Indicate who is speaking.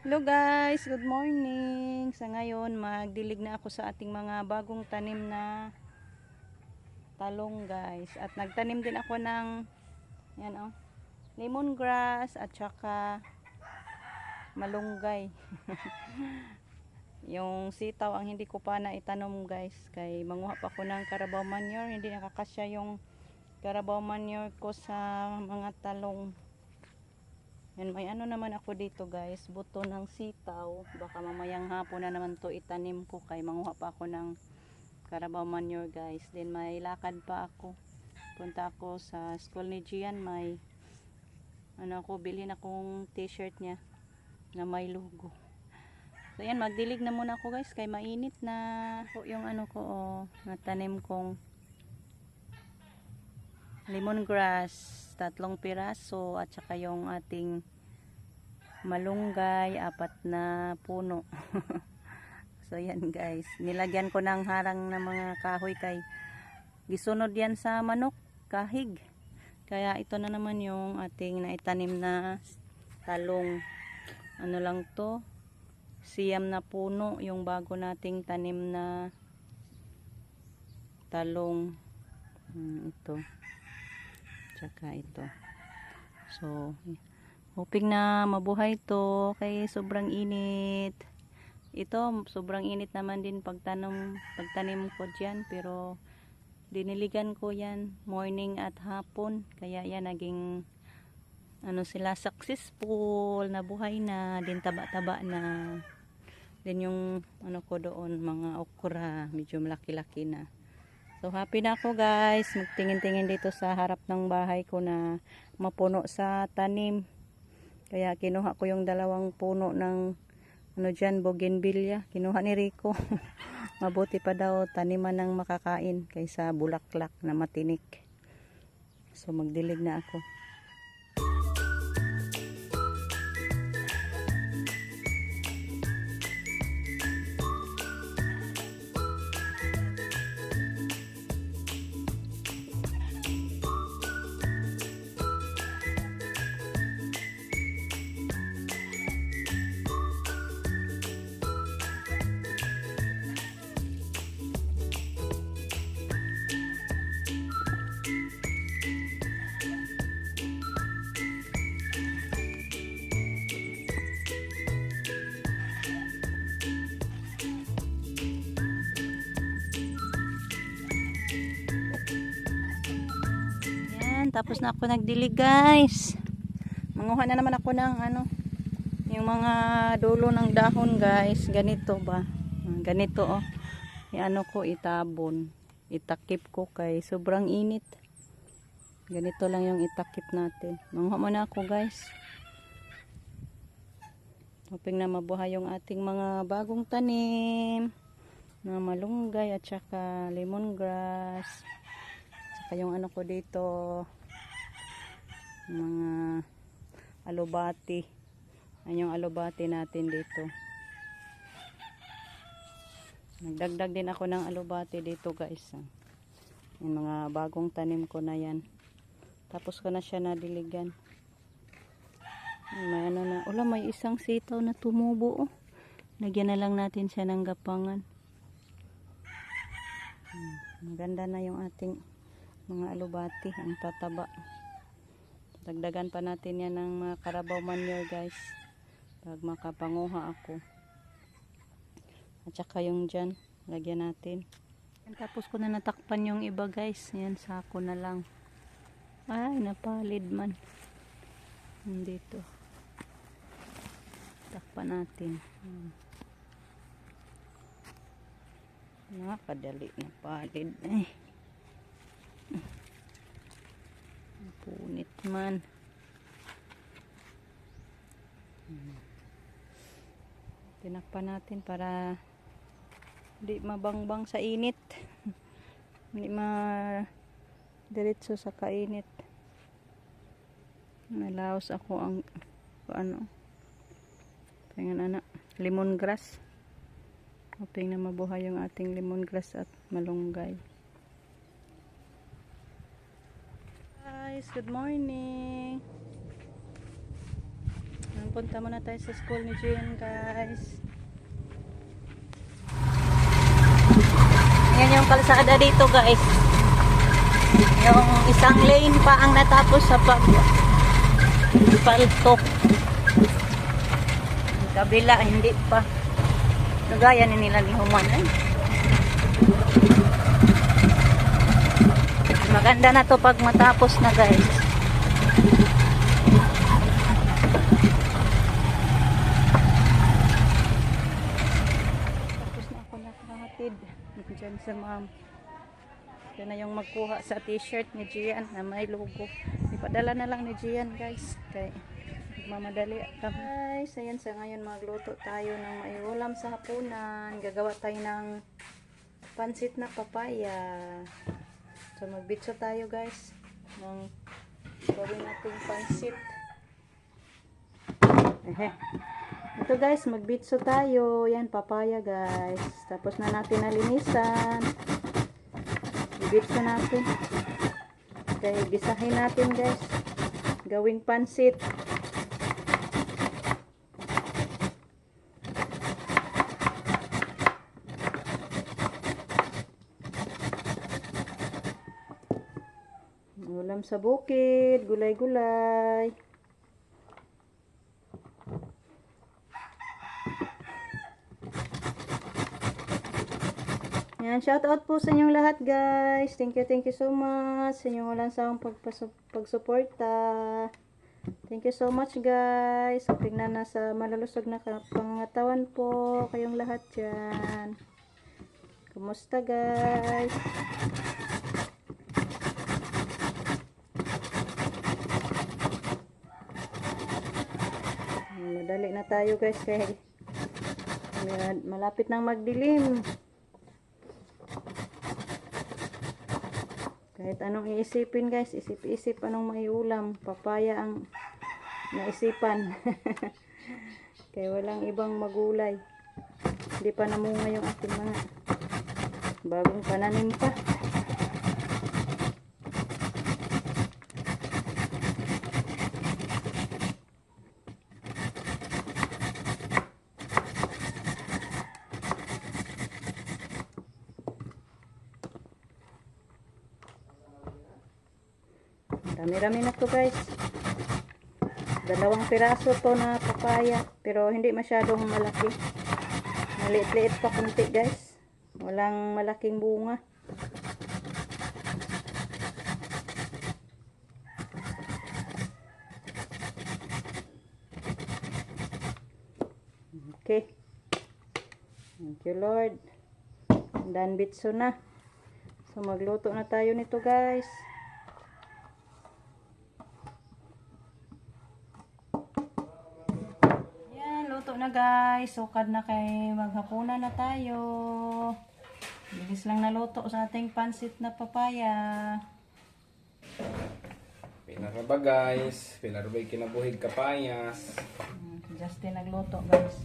Speaker 1: Hello guys, good morning. Sa ngayon, magdilig na ako sa ating mga bagong tanim na talong guys. At nagtanim din ako ng yan lemongrass at saka malunggay. Yung sitaw ang hindi ko pa naitanom guys. Kay manguha pa ako ng Carabao manure. Hindi nakakasya yung Carabao manure ko sa mga talong. Yan, may ano naman ako dito guys, buto ng sitaw. Baka mamayang hapon na naman to itanim ko, kay manguha pa ako ng Carabao manure guys. Then may lakad pa ako. Punta ako sa school ni Gian, may ano ako, bilhin akong t-shirt niya na may logo. So yan, magdilig na muna ako guys, kay mainit na yung ano ko, natanim kong lemongrass, 3 piraso, at saka yung ating malunggay, 4 na puno. So yan guys, nilagyan ko ng harang ng mga kahoy, kay gisunod yan sa manok, kahig. Kaya ito na naman yung ating naitanim na talong. Ano lang to, siyam na puno yung bago nating tanim na talong. Ito tsaka ito. So hoping na mabuhay to, kay sobrang init. Ito sobrang init naman din pagtanim ko dyan, pero diniligan ko yan morning at hapon, kaya yan naging ano sila, successful, nabuhay na din, taba-taba na din yung ano ko doon, mga okra medyo malaki-laki na. So happy na ako guys, magtingin-tingin dito sa harap ng bahay ko na mapuno sa tanim. Kaya kinuha ko yung 2 puno ng ano dyan, bougainvillea. Kinuha ni Rico. Mabuti pa daw taniman ng makakain kaysa bulaklak na matinik. So magdilig na ako. Tapos na ako nagdilig guys. Manguha na naman ako ng ano, yung mga dulo ng dahon guys. Ganito ba? Ganito ano ko, itabon. Itakip ko kay sobrang init. Ganito lang yung itakip natin. Manguha muna ako guys. Hoping na mabuhay yung ating mga bagong tanim na malunggay at saka lemongrass. Saka yung ano ko dito, mga alubati. Ayun yung alubati natin dito. Nagdagdag din ako ng alubati dito guys. Yung mga bagong tanim ko na yan. Tapos ko na siya nadiligan. May ano na, may isang sitaw na tumubo. Lagyan na lang natin siya ng gapangan. Maganda na yung ating mga alubati, ang tataba. Dagdagan pa natin yan ng mga Carabao manure guys, pag makapanguha ako. At saka yung dyan, lagyan natin. Tapos ko na natakpan yung iba guys. Yan, sako na lang. Ay, napalid man. Dito. Takpan natin. Nakakadali na palid. Ay. Punit man. Tinakpan natin para hindi mabangbang sa init. Hindi diretso sa kainit. Nalaos ako ang ano, lemongrass. Hoping na mabuhay yung ating lemongrass at malunggay. Guys, good morning. punta muna tayo sa school ni Gian, guys. Yan yung kalsada dito, guys. Yung isang lane pa ang natapos sa pagpaltok. Yung kabila, hindi pa. Nagaya ni nila ni Human. Maganda na to pag matapos na, guys. Tapos na ako nakahatid. Diyan sa ma'am. Yan na yung magkuha sa t-shirt ni Gian na may logo. Ipadala na lang ni Gian, guys. Kaya mamadali kami. Guys, ayan sa ngayon magluto tayo ng may ulam sa hapunan. Gagawa tayo ng pansit na papaya. So magbitso tayo, guys, ng gawin nating pansit. Ito, guys, magbitso tayo. Yan, papaya, guys. Tapos na natin nalinisan. Ibitso natin. Okay, gisahin natin, guys. Gawing pansit. Ulam sa bukid, gulay-gulay. Yan, shout out po sa inyong lahat, guys. Thank you so much sa inyong walang sawang pagsuporta. Thank you so much, guys. Tingnan na sa malalusog na pangangatawan po kayong lahat dyan. Kumusta, guys? Madali na tayo, guys, kaya malapit nang magdilim. Kahit anong iisipin, guys, isip-isip anong maiulam. Papaya ang naisipan. Kaya walang ibang magulay. Hindi pa namunga yung ating mga bagong pananim pa. Rami-rami na to, guys. 2 piraso to na papaya. Pero hindi masyadong malaki. Maliit-liit pa kunti, guys. Walang malaking bunga. Okay. Thank you, Lord. Dan bitso na. So magluto na tayo nito, guys. Na, guys, sukad na kay maghapunan na tayo. Bilis lang naluto sa ating pansit na papaya.
Speaker 2: Pinaraba, guys. Pinarabay kinabuhig kapayas.
Speaker 1: Justin nagluto, guys.